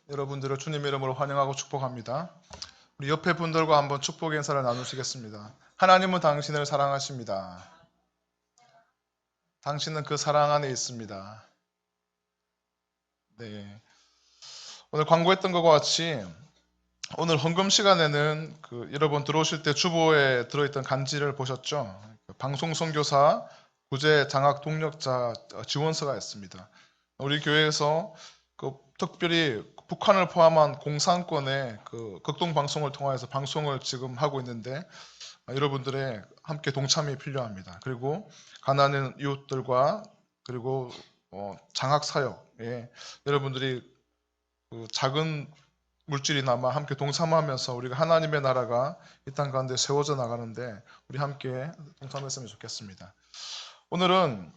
여러분들을 주님의 이름으로 환영하고 축복합니다. 우리 옆에 분들과 한번 축복 인사를 나누시겠습니다. 하나님은 당신을 사랑하십니다. 당신은 그 사랑 안에 있습니다. 네. 오늘 광고했던 것과 같이 오늘 헌금 시간에는 여러분 들어오실 때 주보에 들어있던 간지를 보셨죠? 방송 선교사 구제 장학 동력자 지원서가 있습니다. 우리 교회에서 특별히 북한을 포함한 공산권의 극동 방송을 통해서 방송을 지금 하고 있는데 여러분들의 함께 동참이 필요합니다. 그리고 가난한 이웃들과 그리고 장학 사역에 여러분들이 작은 물질이나마 함께 동참하면서 우리가 하나님의 나라가 이 땅 가운데 세워져 나가는데 우리 함께 동참했으면 좋겠습니다. 오늘은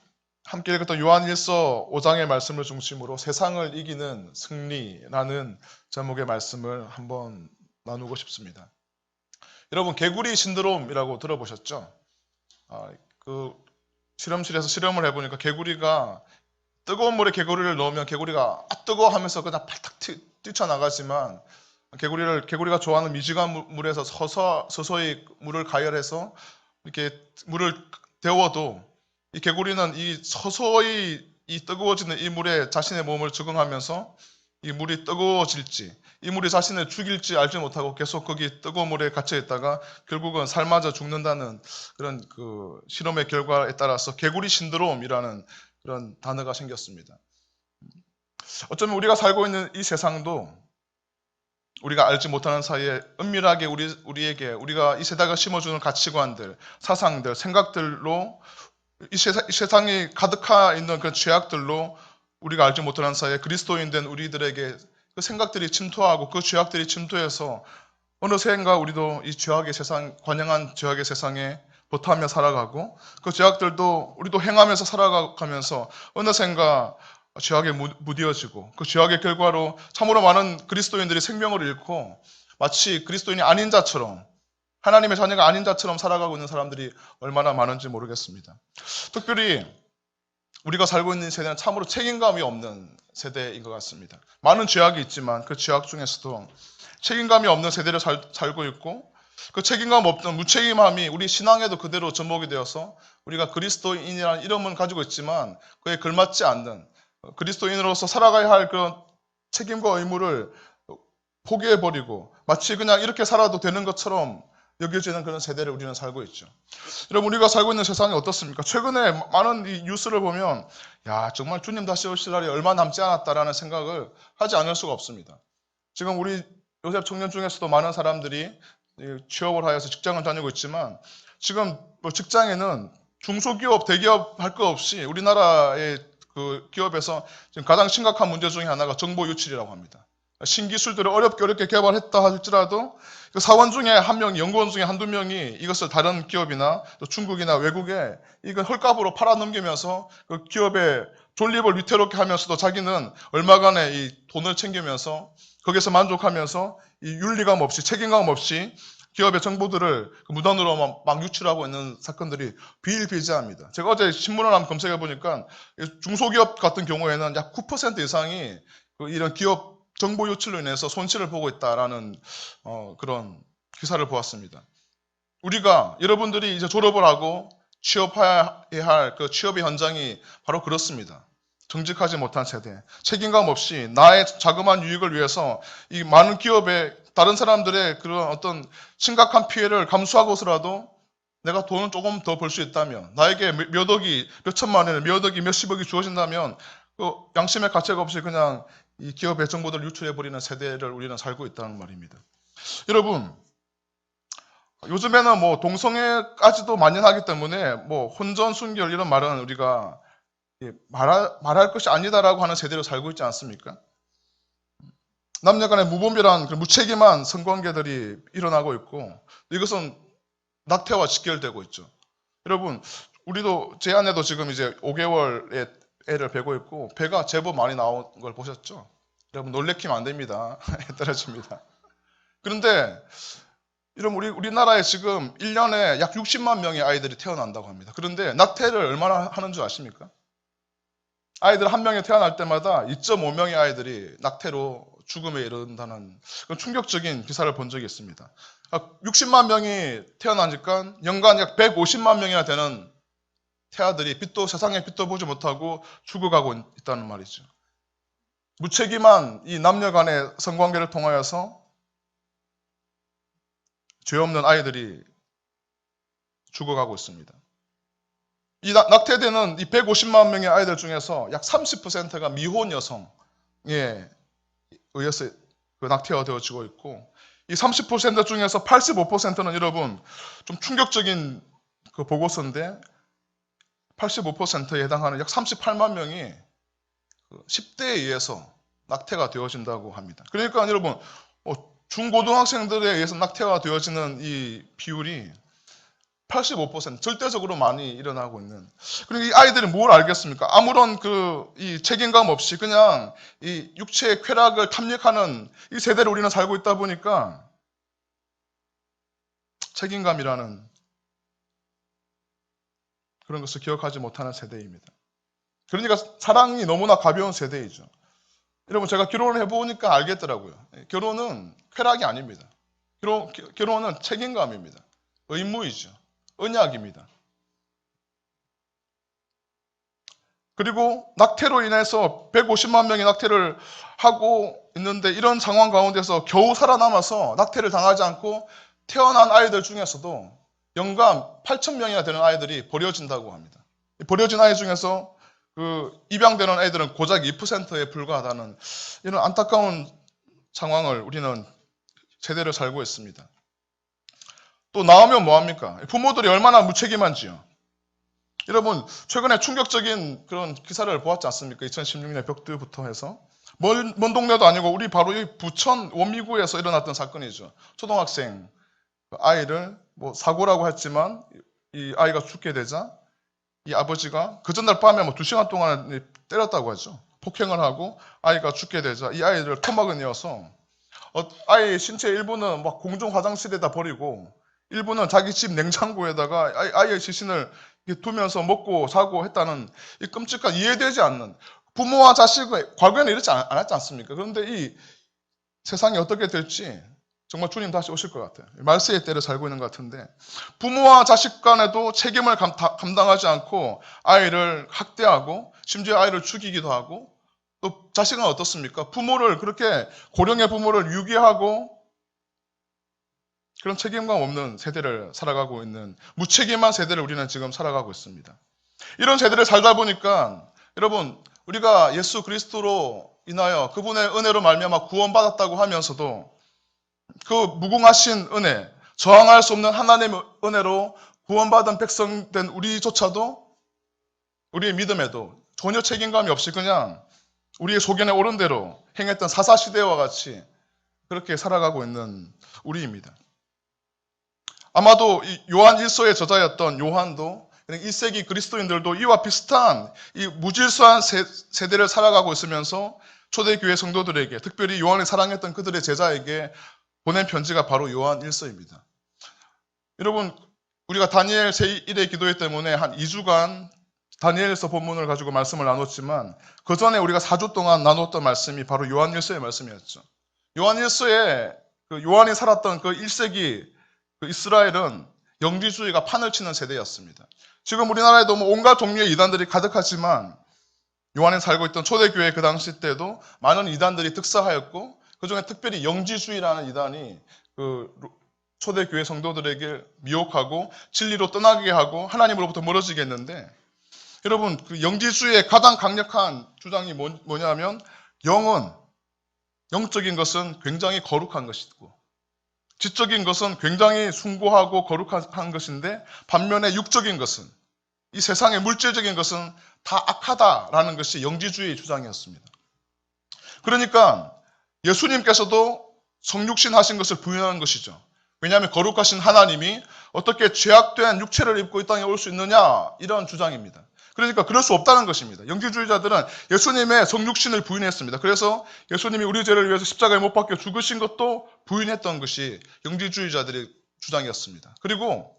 함께 읽었던 요한일서 5장의 말씀을 중심으로 세상을 이기는 승리라는 제목의 말씀을 한번 나누고 싶습니다. 여러분 개구리 신드롬이라고 들어보셨죠? 실험실에서 실험을 해보니까 개구리가 뜨거운 물에 개구리를 넣으면 개구리가 뜨거워 하면서 그냥 팔딱 뛰쳐나가지만 개구리가 좋아하는 미지근한 물에서 서서히 물을 가열해서 이렇게 물을 데워도 이 개구리는 이 서서히 이 뜨거워지는 이 물에 자신의 몸을 적응하면서 이 물이 뜨거워질지 이 물이 자신을 죽일지 알지 못하고 계속 거기 뜨거운 물에 갇혀 있다가 결국은 삶아져 죽는다는 그런 실험의 결과에 따라서 개구리 신드롬이라는 그런 단어가 생겼습니다. 어쩌면 우리가 살고 있는 이 세상도 우리가 알지 못하는 사이에 은밀하게 우리가 이 세상을 심어주는 가치관들, 사상들, 생각들로 이 세상이 가득하 있는 그런 죄악들로 우리가 알지 못하는 사이에 그리스도인 된 우리들에게 그 생각들이 침투하고 그 죄악들이 침투해서 어느새인가 우리도 이 죄악의 세상, 관영한 죄악의 세상에 버타며 살아가고 그 죄악들도 우리도 행하면서 살아가면서 어느샌가 죄악에 무디어지고 그 죄악의 결과로 참으로 많은 그리스도인들이 생명을 잃고 마치 그리스도인이 아닌 자처럼 하나님의 자녀가 아닌 자처럼 살아가고 있는 사람들이 얼마나 많은지 모르겠습니다. 특별히 우리가 살고 있는 세대는 참으로 책임감이 없는 세대인 것 같습니다. 많은 죄악이 있지만 그 죄악 중에서도 책임감이 없는 세대를 살고 있고 그 책임감 없는 무책임함이 우리 신앙에도 그대로 접목이 되어서 우리가 그리스도인이라는 이름은 가지고 있지만 그에 걸맞지 않는 그리스도인으로서 살아가야 할 그런 책임과 의무를 포기해버리고 마치 그냥 이렇게 살아도 되는 것처럼 여겨지는 그런 세대를 우리는 살고 있죠. 여러분 우리가 살고 있는 세상이 어떻습니까? 최근에 많은 이 뉴스를 보면 야 정말 주님 다시 오실 날이 얼마 남지 않았다라는 생각을 하지 않을 수가 없습니다. 지금 우리 요새 청년 중에서도 많은 사람들이 취업을 하여서 직장을 다니고 있지만 지금 직장에는 중소기업, 대기업 할 것 없이 우리나라의 그 기업에서 지금 가장 심각한 문제 중에 하나가 정보 유출이라고 합니다. 신기술들을 어렵게 개발했다 할지라도 그 사원 중에 한 명, 연구원 중에 한두 명이 이것을 다른 기업이나 또 중국이나 외국에 이걸 헐값으로 팔아넘기면서 그 기업의 존립을 위태롭게 하면서도 자기는 얼마간의 이 돈을 챙기면서 거기서 만족하면서 이 윤리감 없이 책임감 없이 기업의 정보들을 무단으로 막 유출하고 있는 사건들이 비일비재합니다. 제가 어제 신문을 한번 검색해 보니까 중소기업 같은 경우에는 약 9% 이상이 이런 기업 정보 유출로 인해서 손실을 보고 있다라는 그런 기사를 보았습니다. 우리가 여러분들이 이제 졸업을 하고 취업해야 할 그 취업의 현장이 바로 그렇습니다. 정직하지 못한 세대, 책임감 없이 나의 자그마한 유익을 위해서 이 많은 기업에 다른 사람들의 그런 어떤 심각한 피해를 감수하고서라도 내가 돈을 조금 더 벌 수 있다면 나에게 몇 억이, 몇 천만 원, 몇 억이, 몇십억이 주어진다면 그 양심의 가책 없이 그냥 이 기업의 정보들을 유출해버리는 세대를 우리는 살고 있다는 말입니다. 여러분, 요즘에는 뭐 동성애까지도 만연하기 때문에 뭐 혼전, 순결 이런 말은 우리가 말할 것이 아니다라고 하는 세대로 살고 있지 않습니까? 남녀 간의 무분별한 무책임한 성관계들이 일어나고 있고 이것은 낙태와 직결되고 있죠. 여러분, 우리도 제 아내도 지금 이제 5개월의 애를 베고 있고 배가 제법 많이 나온 걸 보셨죠? 여러분 놀래키면 안 됩니다. 떨어집니다. 그런데 여러분 우리나라에 지금 1년에 약 60만 명의 아이들이 태어난다고 합니다. 그런데 낙태를 얼마나 하는 줄 아십니까? 아이들 한 명이 태어날 때마다 2.5명의 아이들이 낙태로 죽음에 이른다는 그런 충격적인 기사를 본 적이 있습니다. 60만 명이 태어나니까 연간 약 150만 명이나 되는 태아들이 세상에 빛도 보지 못하고 죽어가고 있다는 말이죠. 무책임한 이 남녀 간의 성관계를 통하여서 죄 없는 아이들이 죽어가고 있습니다. 이 낙태되는 이 150만 명의 아이들 중에서 약 30%가 미혼 여성에 의해서 낙태가 되어지고 있고, 이 30% 중에서 85%는 여러분 좀 충격적인 그 보고서인데, 85%에 해당하는 약 38만 명이 10대에 의해서 낙태가 되어진다고 합니다. 그러니까 여러분 중고등학생들에 의해서 낙태가 되어지는 이 비율이 85% 절대적으로 많이 일어나고 있는. 그리고 이 아이들이 뭘 알겠습니까? 아무런 이 책임감 없이 그냥 이 육체의 쾌락을 탐닉하는 이 세대를 우리는 살고 있다 보니까 책임감이라는 그런 것을 기억하지 못하는 세대입니다. 그러니까 사랑이 너무나 가벼운 세대이죠. 여러분 제가 결혼을 해보니까 알겠더라고요. 결혼은 쾌락이 아닙니다. 결혼은 책임감입니다. 의무이죠. 언약입니다. 그리고 낙태로 인해서 150만 명이 낙태를 하고 있는데, 이런 상황 가운데서 겨우 살아남아서 낙태를 당하지 않고 태어난 아이들 중에서도 연간 8천 명이나 되는 아이들이 버려진다고 합니다. 버려진 아이 중에서 입양되는 아이들은 고작 2%에 불과하다는 이런 안타까운 상황을 우리는 세대를 살고 있습니다. 또 나오면 뭐합니까? 부모들이 얼마나 무책임한지요. 여러분 최근에 충격적인 그런 기사를 보았지 않습니까? 2016년 벽두부터 해서 먼 동네도 아니고 우리 바로 이 부천 원미구에서 일어났던 사건이죠. 초등학생 아이를 사고라고 했지만 이 아이가 죽게 되자 이 아버지가 그 전날 밤에 2시간 동안 때렸다고 하죠. 폭행을 하고 아이가 죽게 되자 이 아이를 토막을 내어서 아이의 신체 일부는 막 공중 화장실에다 버리고 일부는 자기 집 냉장고에다가 아이의 시신을 두면서 먹고 자고 했다는 이 끔찍한, 이해되지 않는, 부모와 자식의 과거에는 이렇지 않았지 않습니까? 그런데 이 세상이 어떻게 될지 정말 주님 다시 오실 것 같아요. 말세의 때를 살고 있는 것 같은데, 부모와 자식 간에도 책임을 감당하지 않고 아이를 학대하고 심지어 아이를 죽이기도 하고, 또 자식은 어떻습니까? 부모를 그렇게 고령의 부모를 유기하고 그런 책임감 없는 세대를 살아가고 있는 무책임한 세대를 우리는 지금 살아가고 있습니다. 이런 세대를 살다 보니까 여러분 우리가 예수 그리스도로 인하여 그분의 은혜로 말미암아 구원받았다고 하면서도 그 무궁하신 은혜, 저항할 수 없는 하나님의 은혜로 구원받은 백성된 우리조차도 우리의 믿음에도 전혀 책임감이 없이 그냥 우리의 소견에 오른 대로 행했던 사사시대와 같이 그렇게 살아가고 있는 우리입니다. 아마도 이 요한 1서의 저자였던 요한도 1세기 그리스도인들도 이와 비슷한 이 무질서한 세대를 살아가고 있으면서 초대교회 성도들에게, 특별히 요한을 사랑했던 그들의 제자에게 보낸 편지가 바로 요한 1서입니다. 여러분 우리가 다니엘 제1의 기도회 때문에 한 2주간 다니엘서 본문을 가지고 말씀을 나눴지만 그 전에 우리가 4주 동안 나눴던 말씀이 바로 요한 1서의 말씀이었죠. 요한 1서에 요한이 살았던 그 1세기 이스라엘은 영지주의가 판을 치는 세대였습니다. 지금 우리나라에도 온갖 종류의 이단들이 가득하지만 요한이 살고 있던 초대교회 그 당시 때도 많은 이단들이 득사하였고 그중에 특별히 영지주의라는 이단이 초대교회 성도들에게 미혹하고 진리로 떠나게 하고 하나님으로부터 멀어지게 했는데, 여러분 그 영지주의의 가장 강력한 주장이 뭐냐면 영적인 것은 굉장히 거룩한 것이고 지적인 것은 굉장히 숭고하고 거룩한 것인데 반면에 육적인 것은, 이 세상의 물질적인 것은 다 악하다라는 것이 영지주의의 주장이었습니다. 그러니까 예수님께서도 성육신 하신 것을 부인하는 것이죠. 왜냐하면 거룩하신 하나님이 어떻게 죄악된 육체를 입고 이 땅에 올 수 있느냐, 이런 주장입니다. 그러니까 그럴 수 없다는 것입니다. 영지주의자들은 예수님의 성육신을 부인했습니다. 그래서 예수님이 우리 죄를 위해서 십자가에 못 박혀 죽으신 것도 부인했던 것이 영지주의자들의 주장이었습니다. 그리고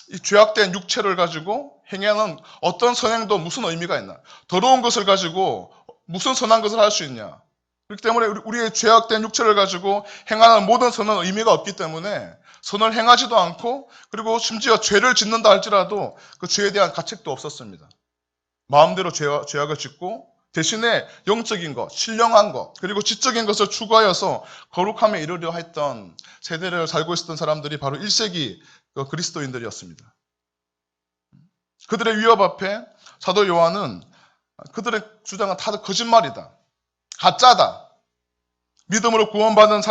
이 죄악된 육체를 가지고 행하는 어떤 선행도 무슨 의미가 있나? 더러운 것을 가지고 무슨 선한 것을 할 수 있냐? 그렇기 때문에 우리의 죄악된 육체를 가지고 행하는 모든 선은 의미가 없기 때문에 선을 행하지도 않고, 그리고 심지어 죄를 짓는다 할지라도 그 죄에 대한 가책도 없었습니다. 마음대로 죄악을 짓고 대신에 영적인 것, 신령한 것, 그리고 지적인 것을 추구하여서 거룩함에 이르려 했던 세대를 살고 있었던 사람들이 바로 1세기 그리스도인들이었습니다. 그들의 위협 앞에 사도 요한은 그들의 주장은 다 거짓말이다, 가짜다. 믿음으로 구원받은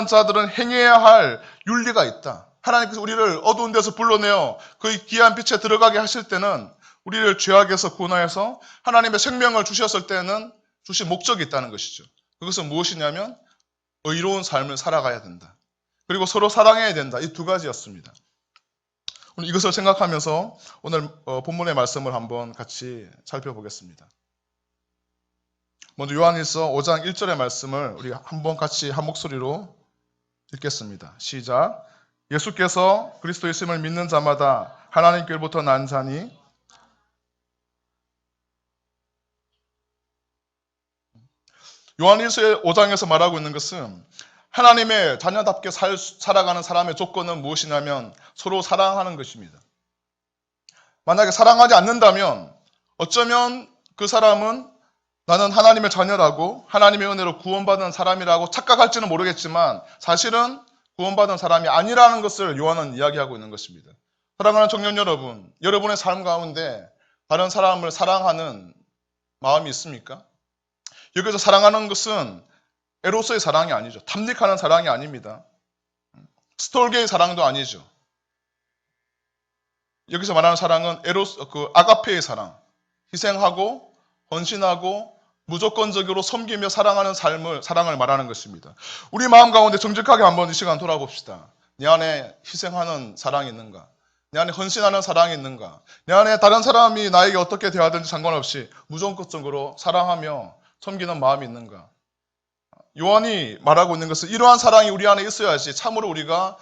자들은 행해야 할 윤리가 있다. 하나님께서 우리를 어두운 데서 불러내어 그 귀한 빛에 들어가게 하실 때는, 우리를 죄악에서 구원하여서 하나님의 생명을 주셨을 때는 주신 목적이 있다는 것이죠. 그것은 무엇이냐면 의로운 삶을 살아가야 된다. 그리고 서로 사랑해야 된다. 이 두 가지였습니다. 오늘 이것을 생각하면서 오늘 본문의 말씀을 한번 같이 살펴보겠습니다. 먼저 요한일서 5장 1절의 말씀을 우리 한번 같이 한 목소리로 읽겠습니다. 시작. 예수께서 그리스도이심을 믿는 자마다 하나님께로부터 난 자니 요한일서 5장에서 말하고 있는 것은 하나님의 자녀답게 살아가는 사람의 조건은 무엇이냐면 서로 사랑하는 것입니다. 만약에 사랑하지 않는다면 어쩌면 그 사람은 나는 하나님의 자녀라고, 하나님의 은혜로 구원받은 사람이라고 착각할지는 모르겠지만 사실은 구원받은 사람이 아니라는 것을 요한은 이야기하고 있는 것입니다. 사랑하는 청년 여러분, 여러분의 삶 가운데 다른 사람을 사랑하는 마음이 있습니까? 여기서 사랑하는 것은 에로스의 사랑이 아니죠. 탐닉하는 사랑이 아닙니다. 스톨게의 사랑도 아니죠. 여기서 말하는 사랑은 아가페의 사랑, 희생하고 헌신하고 무조건적으로 섬기며 사랑하는 사랑을 말하는 것입니다. 우리 마음 가운데 정직하게 한번 이 시간 돌아봅시다. 내 안에 희생하는 사랑이 있는가? 내 안에 헌신하는 사랑이 있는가? 내 안에 다른 사람이 나에게 어떻게 대하든지 상관없이 무조건적으로 사랑하며 섬기는 마음이 있는가? 요한이 말하고 있는 것은 이러한 사랑이 우리 안에 있어야지 참으로 우리가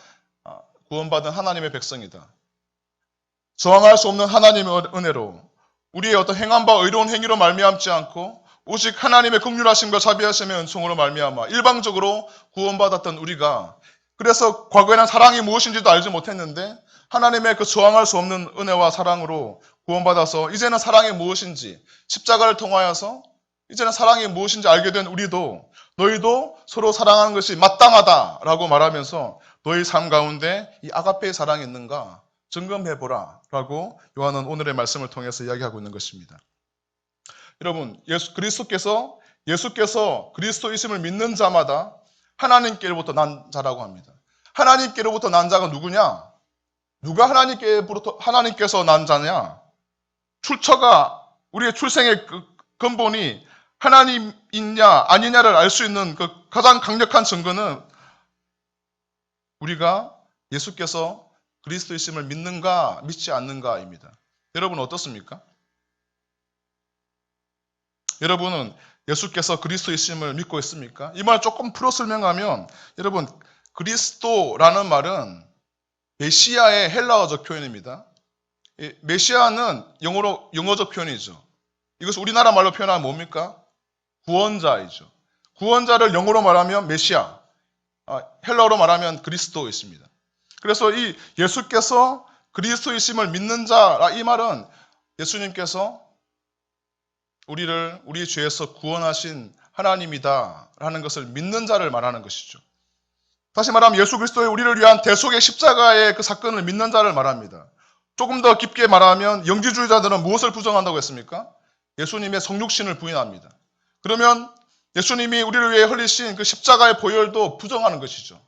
구원받은 하나님의 백성이다. 저항할 수 없는 하나님의 은혜로 우리의 어떤 행함과 의로운 행위로 말미암지 않고 오직 하나님의 긍휼하심과 자비하심의 은총으로 말미암아 일방적으로 구원받았던 우리가, 그래서 과거에는 사랑이 무엇인지도 알지 못했는데 하나님의 그 저항할 수 없는 은혜와 사랑으로 구원받아서 이제는 사랑이 무엇인지, 십자가를 통하여서 이제는 사랑이 무엇인지 알게 된 우리도, 너희도 서로 사랑하는 것이 마땅하다라고 말하면서 너희 삶 가운데 이 아가페의 사랑이 있는가 점검해보라 라고 요한은 오늘의 말씀을 통해서 이야기하고 있는 것입니다. 여러분, 예수께서 그리스도이심을 믿는 자마다 하나님께로부터 난 자라고 합니다. 하나님께로부터 난 자가 누구냐? 누가 하나님께서 난 자냐? 출처가, 우리의 출생의 근본이 하나님이냐 아니냐를 알 수 있는 그 가장 강력한 증거는 우리가 예수께서 그리스도이심을 믿는가 믿지 않는가입니다. 여러분 어떻습니까? 여러분은 예수께서 그리스도이심을 믿고 있습니까? 이 말 조금 풀어 설명하면, 여러분 그리스도라는 말은 메시아의 헬라어적 표현입니다. 메시아는 영어적 표현이죠. 이것을 우리나라 말로 표현하면 뭡니까? 구원자이죠. 구원자를 영어로 말하면 메시아, 헬라어로 말하면 그리스도 있습니다. 그래서 이 예수께서 그리스도이심을 믿는 자, 이 말은 예수님께서 우리의 죄에서 구원하신 하나님이다라는 것을 믿는 자를 말하는 것이죠. 다시 말하면 예수 그리스도의 우리를 위한 대속의 십자가의 그 사건을 믿는 자를 말합니다. 조금 더 깊게 말하면 영지주의자들은 무엇을 부정한다고 했습니까? 예수님의 성육신을 부인합니다. 그러면 예수님이 우리를 위해 흘리신 그 십자가의 보혈도 부정하는 것이죠.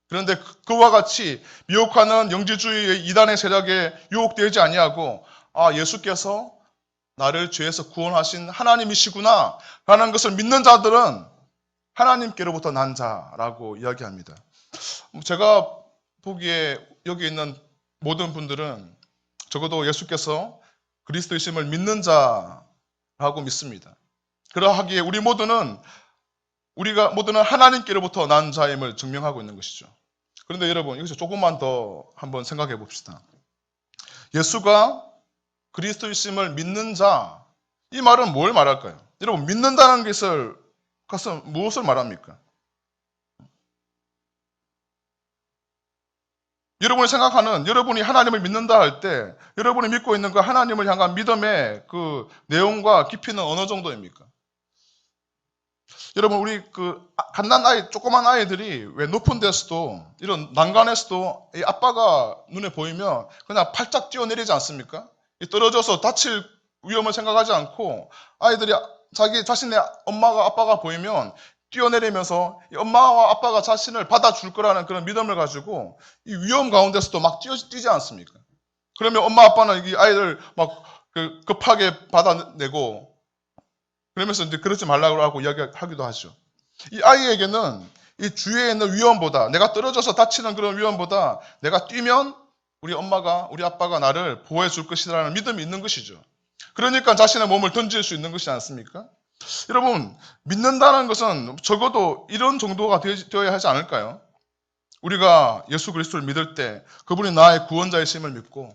그런데 그와 같이 미혹하는 영지주의의 이단의 세력에 유혹되지 아니하고, 예수께서 나를 죄에서 구원하신 하나님이시구나 라는 것을 믿는 자들은 하나님께로부터 난 자라고 이야기합니다. 제가 보기에 여기 있는 모든 분들은 적어도 예수께서 그리스도이심을 믿는 자라고 믿습니다. 그러하기에 우리가 모두는 하나님께로부터 난 자임을 증명하고 있는 것이죠. 그런데 여러분, 여기서 조금만 더 한번 생각해 봅시다. 예수가 그리스도이심을 믿는 자, 이 말은 뭘 말할까요? 여러분, 믿는다는 것은 무엇을 말합니까? 여러분이 생각하는, 여러분이 하나님을 믿는다 할 때, 여러분이 믿고 있는 그 하나님을 향한 믿음의 그 내용과 깊이는 어느 정도입니까? 여러분, 우리 갓난 아이, 조그만 아이들이 왜 높은 데서도, 이런 난간에서도 이 아빠가 눈에 보이면 그냥 팔짝 뛰어내리지 않습니까? 떨어져서 다칠 위험을 생각하지 않고 아이들이 자기 자신의 엄마가 아빠가 보이면 뛰어내리면서 이 엄마와 아빠가 자신을 받아줄 거라는 그런 믿음을 가지고 이 위험 가운데서도 막 뛰지 않습니까? 그러면 엄마 아빠는 이 아이를 막 급하게 받아내고 그러면서 이제 그러지 말라고 하고 이야기하기도 하죠. 이 아이에게는 이 주위에 있는 위험보다, 내가 떨어져서 다치는 그런 위험보다 내가 뛰면 우리 엄마가, 우리 아빠가 나를 보호해 줄 것이라는 믿음이 있는 것이죠. 그러니까 자신의 몸을 던질 수 있는 것이지 않습니까? 여러분, 믿는다는 것은 적어도 이런 정도가 되어야 하지 않을까요? 우리가 예수 그리스도를 믿을 때 그분이 나의 구원자이심을 믿고,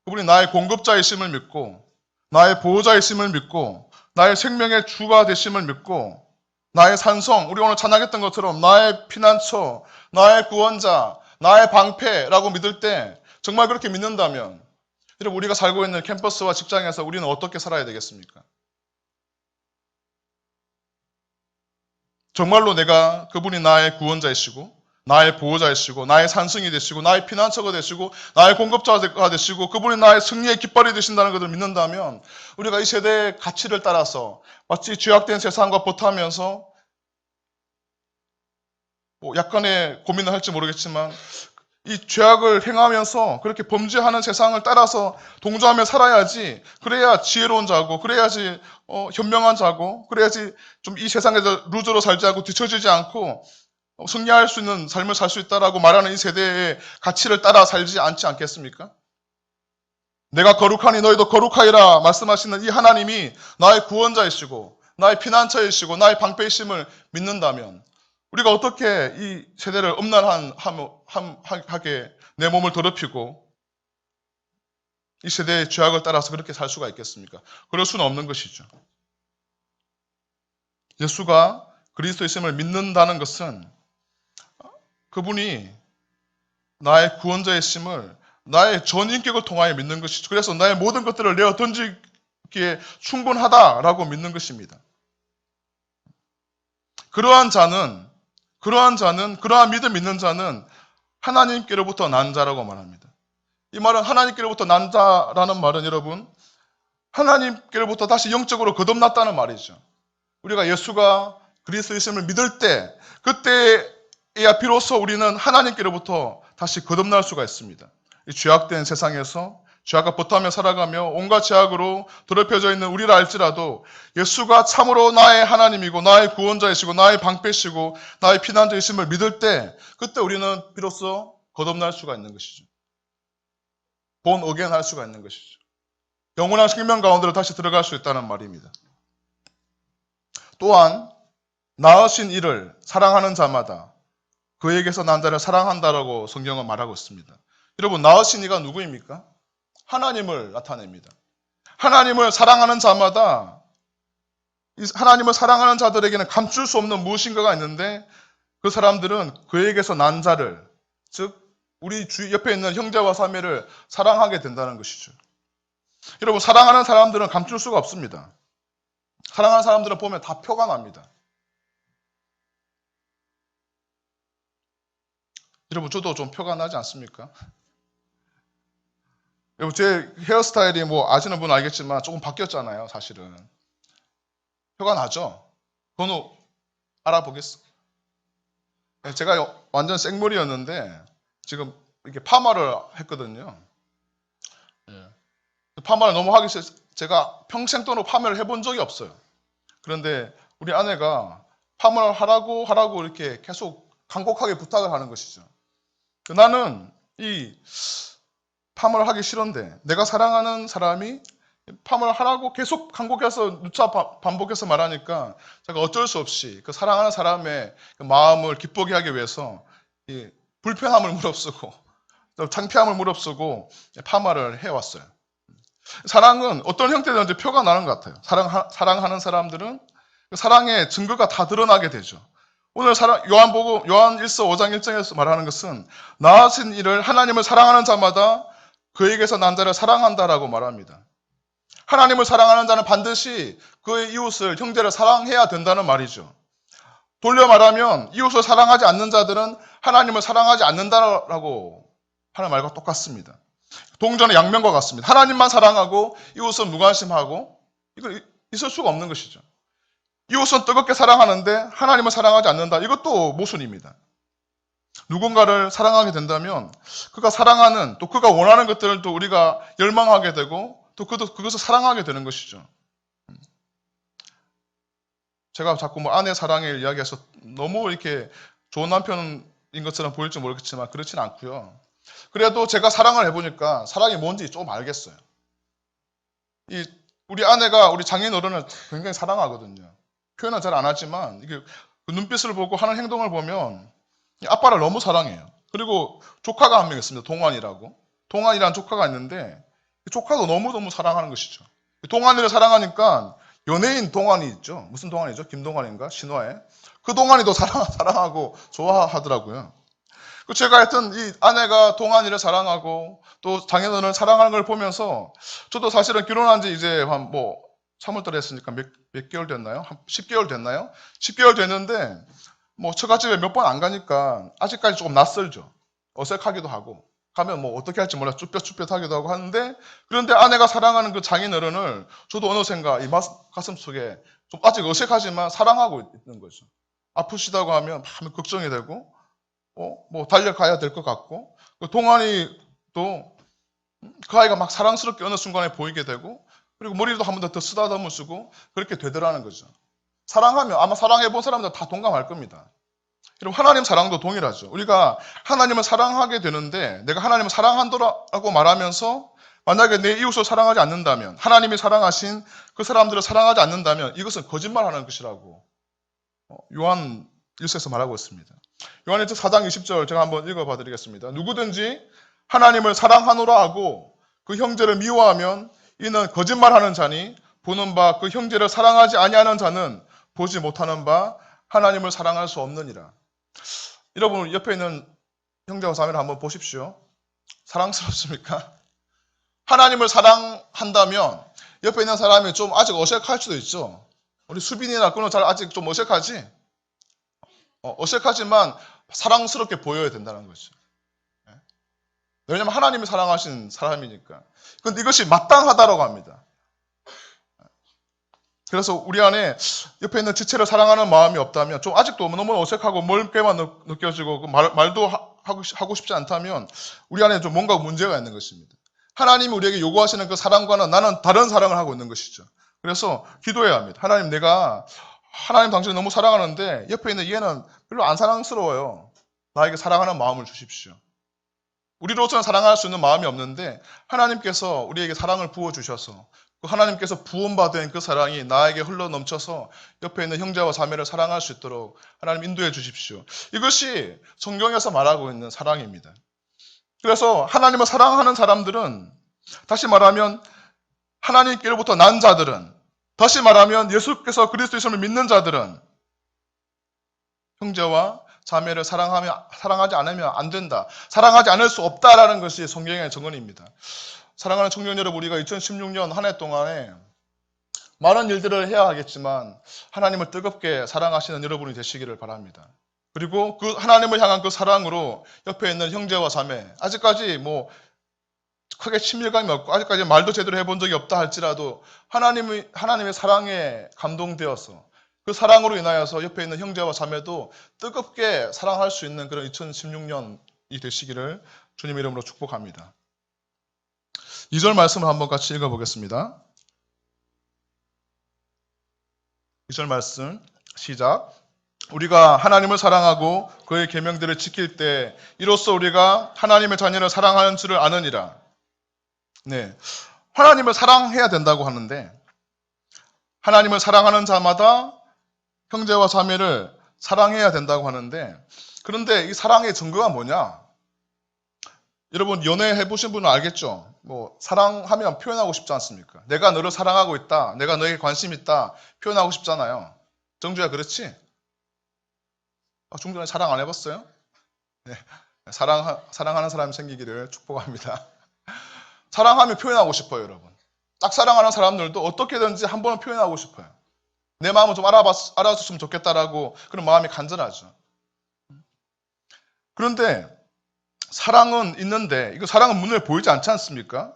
그분이 나의 공급자이심을 믿고, 나의 보호자이심을 믿고, 나의 생명의 주가 되심을 믿고, 나의 산성, 우리 오늘 찬양했던 것처럼 나의 피난처, 나의 구원자, 나의 방패라고 믿을 때 정말 그렇게 믿는다면 여러분, 우리가 살고 있는 캠퍼스와 직장에서 우리는 어떻게 살아야 되겠습니까? 정말로 내가 그분이 나의 구원자이시고 나의 보호자이시고 나의 산성이 되시고 나의 피난처가 되시고 나의 공급자가 되시고 그분이 나의 승리의 깃발이 되신다는 것을 믿는다면 우리가 이 세대의 가치를 따라서 마치 죄악된 세상과 버타면서 약간의 고민을 할지 모르겠지만 이 죄악을 행하면서 그렇게 범죄하는 세상을 따라서 동조하며 살아야지, 그래야 지혜로운 자고, 그래야지 현명한 자고, 그래야지 좀 이 세상에서 루저로 살지 않고 뒤처지지 않고 승리할 수 있는 삶을 살 수 있다라고 말하는 이 세대의 가치를 따라 살지 않지 않겠습니까? 내가 거룩하니 너희도 거룩하리라 말씀하시는 이 하나님이 나의 구원자이시고 나의 피난처이시고 나의 방패이심을 믿는다면 우리가 어떻게 이 세대를 음란하게 내 몸을 더럽히고 이 세대의 죄악을 따라서 그렇게 살 수가 있겠습니까? 그럴 수는 없는 것이죠. 예수가 그리스도이심을 믿는다는 것은 그분이 나의 구원자이심을 나의 전 인격을 통하여 믿는 것이죠. 그래서 나의 모든 것들을 내어 던지기에 충분하다라고 믿는 것입니다. 그러한 믿음 있는 자는 하나님께로부터 난 자라고 말합니다. 이 말은 하나님께로부터 난 자라는 말은 여러분, 하나님께로부터 다시 영적으로 거듭났다는 말이죠. 우리가 예수가 그리스도이심을 믿을 때, 그때에야 비로소 우리는 하나님께로부터 다시 거듭날 수가 있습니다. 이 죄악된 세상에서 죄악과 버타며 살아가며 온갖 죄악으로 더럽혀져 있는 우리를 알지라도 예수가 참으로 나의 하나님이고 나의 구원자이시고 나의 방패시고 나의 피난처이심을 믿을 때 그때 우리는 비로소 거듭날 수가 있는 것이죠. 본 어게인 할 수가 있는 것이죠. 영원한 생명 가운데로 다시 들어갈 수 있다는 말입니다. 또한 낳으신 이를 사랑하는 자마다 그에게서 난 자를 사랑한다라고 성경은 말하고 있습니다. 여러분, 낳으신 이가 누구입니까? 하나님을 나타냅니다. 하나님을 사랑하는 자마다 하나님을 사랑하는 자들에게는 감출 수 없는 무엇인가가 있는데 그 사람들은 그에게서 난 자를, 즉 우리 옆에 있는 형제와 자매를 사랑하게 된다는 것이죠. 여러분, 사랑하는 사람들은 감출 수가 없습니다. 사랑하는 사람들은 보면 다 표가 납니다. 여러분, 저도 좀 표가 나지 않습니까? 여러분, 제 헤어스타일이 아시는 분은 알겠지만 조금 바뀌었잖아요, 사실은. 표가 나죠? 번호 알아보겠어. 제가 완전 생머리였는데 지금 이렇게 파마를 했거든요. 파마를 너무 하기 싫어서 제가 평생 동안 파마를 해본 적이 없어요. 그런데 우리 아내가 파마를 하라고 이렇게 계속 간곡하게 부탁을 하는 것이죠. 나는 이 파마를 하기 싫은데 내가 사랑하는 사람이 파마를 하라고 계속 간곡해서 누차 반복해서 말하니까 제가 어쩔 수 없이 그 사랑하는 사람의 그 마음을 기쁘게 하기 위해서 이 불편함을 무릅쓰고 창피함을 무릅쓰고 파마를 해왔어요. 사랑은 어떤 형태든지 표가 나는 것 같아요. 사랑하는 사람들은 그 사랑의 증거가 다 드러나게 되죠. 오늘 요한복음 요한 1서 5장 1절에서 말하는 것은 나아진 이를 하나님을 사랑하는 자마다 그에게서 난 자를 사랑한다라고 말합니다. 하나님을 사랑하는 자는 반드시 그의 이웃을 형제를 사랑해야 된다는 말이죠. 돌려 말하면 이웃을 사랑하지 않는 자들은 하나님을 사랑하지 않는다라고 하는 말과 똑같습니다. 동전의 양면과 같습니다. 하나님만 사랑하고 이웃은 무관심하고 이거 있을 수가 없는 것이죠. 이웃은 뜨겁게 사랑하는데 하나님을 사랑하지 않는다. 이것도 모순입니다. 누군가를 사랑하게 된다면 그가 사랑하는 또 그가 원하는 것들을 또 우리가 열망하게 되고 또 그것을 사랑하게 되는 것이죠. 제가 자꾸 뭐 아내 사랑을 이야기해서 너무 이렇게 좋은 남편인 것처럼 보일지 모르겠지만 그렇지는 않고요. 그래도 제가 사랑을 해보니까 사랑이 뭔지 조금 알겠어요. 우리 아내가 우리 장인어른을 굉장히 사랑하거든요. 표현은 잘 안 하지만 이게 그 눈빛을 보고 하는 행동을 보면 아빠를 너무 사랑해요. 그리고 조카가 한 명 있습니다. 동환이라고. 동환이라는 조카가 있는데 조카도 너무너무 사랑하는 것이죠. 동환이를 사랑하니까 연예인 동환이 있죠. 무슨 동환이죠? 김동환인가? 신화에. 그 동환이도 사랑하고 좋아하더라고요. 제가 하여튼 이 아내가 동환이를 사랑하고 또 장인어른을 사랑하는 걸 보면서 저도 사실은 결혼한 지 이제 한 3월달에 했으니까 몇 개월 됐나요? 한 10개월 됐나요? 10개월 됐는데 처갓집에 몇 번 안 가니까 아직까지 조금 낯설죠. 어색하기도 하고 가면 어떻게 할지 몰라 쭈뼛쭈뼛하기도 하고 하는데 그런데 아내가 사랑하는 그 장인어른을 저도 어느샌가 이 가슴 속에 좀 아직 어색하지만 사랑하고 있는 거죠. 아프시다고 하면 마음이 걱정이 되고 달려가야 될 것 같고 동안이도 그 아이가 막 사랑스럽게 어느 순간에 보이게 되고 그리고 머리도 한 번 더 쓰다듬어 쓰고 그렇게 되더라는 거죠. 사랑하면 아마 사랑해본 사람들 다 동감할 겁니다. 그리고 하나님 사랑도 동일하죠. 우리가 하나님을 사랑하게 되는데 내가 하나님을 사랑한다라고 말하면서 만약에 내 이웃을 사랑하지 않는다면 하나님이 사랑하신 그 사람들을 사랑하지 않는다면 이것은 거짓말하는 것이라고 요한 1서에서 말하고 있습니다. 요한 1서 4장 20절 제가 한번 읽어봐 드리겠습니다. 누구든지 하나님을 사랑하노라 하고 그 형제를 미워하면 이는 거짓말하는 자니 보는 바 그 형제를 사랑하지 아니하는 자는 보지 못하는 바 하나님을 사랑할 수 없느니라. 여러분 옆에 있는 형제와 자매를 한번 보십시오. 사랑스럽습니까? 하나님을 사랑한다면 옆에 있는 사람이 좀 아직 어색할 수도 있죠. 우리 수빈이나 그는 잘 아직 좀 어색하지? 어색하지만 사랑스럽게 보여야 된다는 거죠. 왜냐하면 하나님이 사랑하신 사람이니까. 그런데 이것이 마땅하다라고 합니다. 그래서 우리 안에 옆에 있는 지체를 사랑하는 마음이 없다면 좀 아직도 너무 어색하고 멀게만 느껴지고 말도 하고 싶지 않다면 우리 안에 좀 뭔가 문제가 있는 것입니다. 하나님이 우리에게 요구하시는 그 사랑과는 나는 다른 사랑을 하고 있는 것이죠. 그래서 기도해야 합니다. 하나님 당신을 너무 사랑하는데 옆에 있는 얘는 별로 안 사랑스러워요. 나에게 사랑하는 마음을 주십시오. 우리로서는 사랑할 수 있는 마음이 없는데 하나님께서 우리에게 사랑을 부어주셔서 그 하나님께서 부원받은 그 사랑이 나에게 흘러넘쳐서 옆에 있는 형제와 자매를 사랑할 수 있도록 하나님 인도해 주십시오. 이것이 성경에서 말하고 있는 사랑입니다. 그래서 하나님을 사랑하는 사람들은 다시 말하면 하나님께로부터 난 자들은 다시 말하면 예수께서 그리스도이심을 믿는 자들은 형제와 자매를 사랑하지 않으면 안 된다. 사랑하지 않을 수 없다라는 것이 성경의 증언입니다. 사랑하는 청년 여러분, 우리가 2016년 한 해 동안에 많은 일들을 해야 하겠지만 하나님을 뜨겁게 사랑하시는 여러분이 되시기를 바랍니다. 그리고 그 하나님을 향한 그 사랑으로 옆에 있는 형제와 자매, 아직까지 크게 친밀감이 없고 아직까지 말도 제대로 해본 적이 없다 할지라도 하나님의 사랑에 감동되어서 그 사랑으로 인하여서 옆에 있는 형제와 자매도 뜨겁게 사랑할 수 있는 그런 2016년이 되시기를 주님 이름으로 축복합니다. 2절 말씀을 한번 같이 읽어보겠습니다. 2절 말씀 시작. 우리가 하나님을 사랑하고 그의 계명들을 지킬 때 이로써 우리가 하나님의 자녀를 사랑하는 줄을 아느니라. 네, 하나님을 사랑해야 된다고 하는데 하나님을 사랑하는 자마다 형제와 자매를 사랑해야 된다고 하는데 그런데 이 사랑의 증거가 뭐냐? 여러분 연애 해보신 분은 알겠죠? 뭐 사랑하면 표현하고 싶지 않습니까? 내가 너를 사랑하고 있다, 내가 너에게 관심 있다 표현하고 싶잖아요. 정주야 그렇지? 중전에 사랑 안 해봤어요? 네. 사랑하는 사람이 생기기를 축복합니다. 사랑하면 표현하고 싶어요, 여러분. 딱 사랑하는 사람들도 어떻게든지 한 번은 표현하고 싶어요. 내 마음을 좀 알아줬으면 좋겠다라고 그런 마음이 간절하죠. 그런데 사랑은 있는데 이거 사랑은 눈에 보이지 않지 않습니까?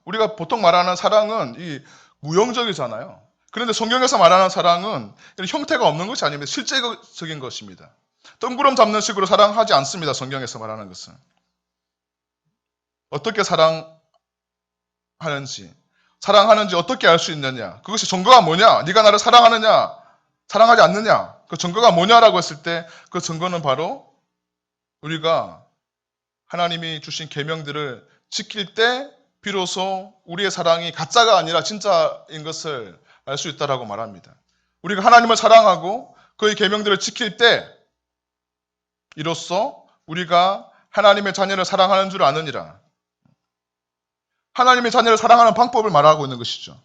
우리가 보통 말하는 사랑은 이 무형적이잖아요. 그런데 성경에서 말하는 사랑은 이런 형태가 없는 것이 아닙니다. 실제적인 것입니다. 뜬구름 잡는 식으로 사랑하지 않습니다. 성경에서 말하는 것은. 어떻게 사랑하는지 어떻게 알 수 있느냐? 그것이 증거가 뭐냐? 네가 나를 사랑하느냐? 사랑하지 않느냐? 그 증거가 뭐냐라고 했을 때 그 증거는 바로 우리가 하나님이 주신 계명들을 지킬 때 비로소 우리의 사랑이 가짜가 아니라 진짜인 것을 알 수 있다라고 말합니다. 우리가 하나님을 사랑하고 그의 계명들을 지킬 때 이로써 우리가 하나님의 자녀를 사랑하는 줄 아느니라. 하나님의 자녀를 사랑하는 방법을 말하고 있는 것이죠.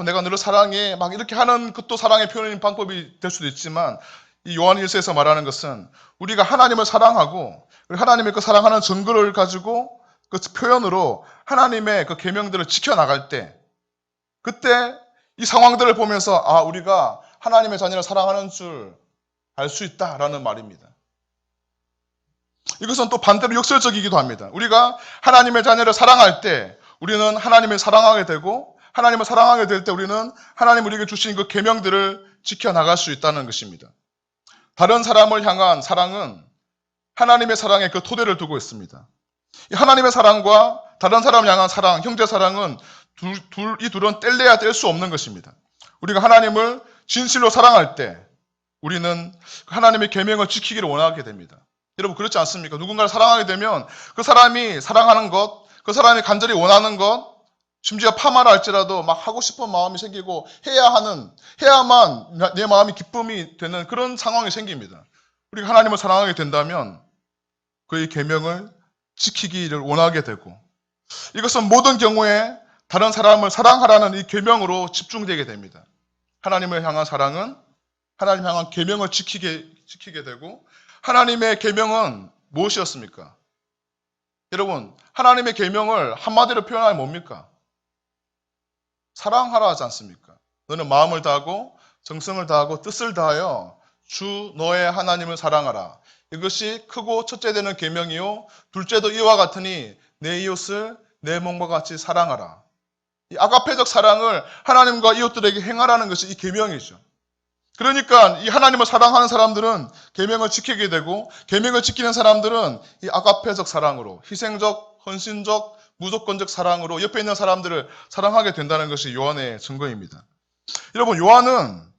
내가 너를 사랑해 막 이렇게 하는 것도 사랑의 표현인 방법이 될 수도 있지만 이 요한 1서에서 말하는 것은 우리가 하나님을 사랑하고 하나님의 그 사랑하는 증거를 가지고 그 표현으로 하나님의 그 계명들을 지켜나갈 때 그때 이 상황들을 보면서 우리가 하나님의 자녀를 사랑하는 줄 알 수 있다라는 말입니다. 이것은 또 반대로 역설적이기도 합니다. 우리가 하나님의 자녀를 사랑할 때 우리는 하나님을 사랑하게 되고 하나님을 사랑하게 될 때 우리는 하나님 우리에게 주신 그 계명들을 지켜나갈 수 있다는 것입니다. 다른 사람을 향한 사랑은 하나님의 사랑에 그 토대를 두고 있습니다. 하나님의 사랑과 다른 사람을 향한 사랑, 형제 사랑은 이 둘은 뗄래야 뗄 수 없는 것입니다. 우리가 하나님을 진실로 사랑할 때 우리는 하나님의 계명을 지키기를 원하게 됩니다. 여러분 그렇지 않습니까? 누군가를 사랑하게 되면 그 사람이 사랑하는 것, 그 사람이 간절히 원하는 것, 심지어 파마를 할지라도 막 하고 싶은 마음이 생기고 해야만 내 마음이 기쁨이 되는 그런 상황이 생깁니다. 우리가 하나님을 사랑하게 된다면 그의 계명을 지키기를 원하게 되고 이것은 모든 경우에 다른 사람을 사랑하라는 이 계명으로 집중되게 됩니다. 하나님을 향한 사랑은 하나님 향한 계명을 지키게 되고 하나님의 계명은 무엇이었습니까? 여러분 하나님의 계명을 한마디로 표현하면 뭡니까? 사랑하라 하지 않습니까? 너는 마음을 다하고 정성을 다하고 뜻을 다하여 주 너의 하나님을 사랑하라. 이것이 크고 첫째 되는 계명이요 둘째도 이와 같으니 내 이웃을 내 몸과 같이 사랑하라. 이 아가페적 사랑을 하나님과 이웃들에게 행하라는 것이 이 계명이죠. 그러니까 이 하나님을 사랑하는 사람들은 계명을 지키게 되고 계명을 지키는 사람들은 이 아가페적 사랑으로 희생적, 헌신적, 무조건적 사랑으로 옆에 있는 사람들을 사랑하게 된다는 것이 요한의 증거입니다. 여러분 요한은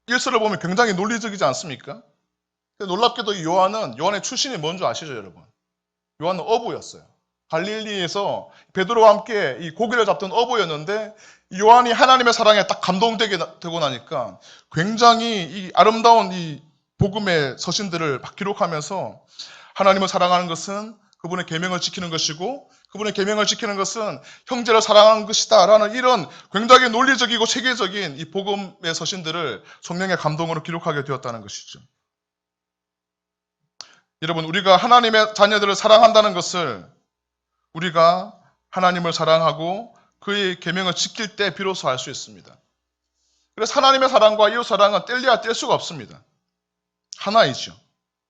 1서를 보면 굉장히 논리적이지 않습니까? 놀랍게도 이 요한의 출신이 뭔지 아시죠, 여러분? 요한은 어부였어요. 갈릴리에서 베드로와 함께 이 고기를 잡던 어부였는데 요한이 하나님의 사랑에 딱 감동되고 나니까 굉장히 이 아름다운 이 복음의 서신들을 막 기록하면서 하나님을 사랑하는 것은 그분의 계명을 지키는 것이고 그분의 계명을 지키는 것은 형제를 사랑하는 것이다 라는 이런 굉장히 논리적이고 체계적인 이 복음의 서신들을 성령의 감동으로 기록하게 되었다는 것이죠. 여러분 우리가 하나님의 자녀들을 사랑한다는 것을 우리가 하나님을 사랑하고 그의 계명을 지킬 때 비로소 알 수 있습니다. 그래서 하나님의 사랑과 이웃 사랑은 뗄래야 뗄 수가 없습니다. 하나이죠.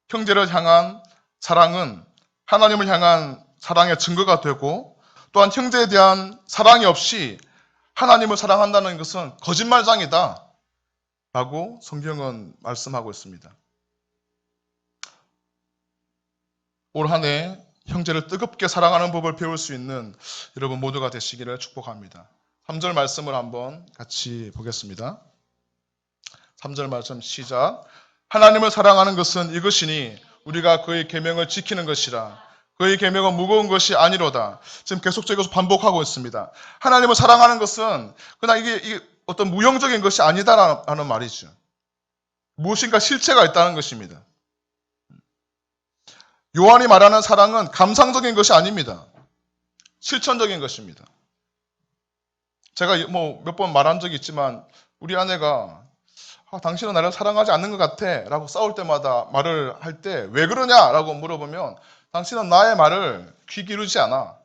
형제를 향한 사랑은 하나님을 향한 사랑의 증거가 되고 또한 형제에 대한 사랑이 없이 하나님을 사랑한다는 것은 거짓말장이다 라고 성경은 말씀하고 있습니다. 올 한 해 형제를 뜨겁게 사랑하는 법을 배울 수 있는 여러분 모두가 되시기를 축복합니다. 3절 말씀을 한번 같이 보겠습니다. 3절 말씀 시작. 하나님을 사랑하는 것은 이것이니 우리가 그의 계명을 지키는 것이라. 그의 계명은 무거운 것이 아니로다. 지금 계속적으로 반복하고 있습니다. 하나님을 사랑하는 것은 그냥 이게 어떤 무형적인 것이 아니다라는 말이죠. 무엇인가 실체가 있다는 것입니다. 요한이 말하는 사랑은 감상적인 것이 아닙니다. 실천적인 것입니다. 제가 뭐 몇 번 말한 적이 있지만 우리 아내가 당신은 나를 사랑하지 않는 것 같아 라고 싸울 때마다 말을 할 때 왜 그러냐라고 물어보면 당신은 나의 말을 귀 기울이지 않아.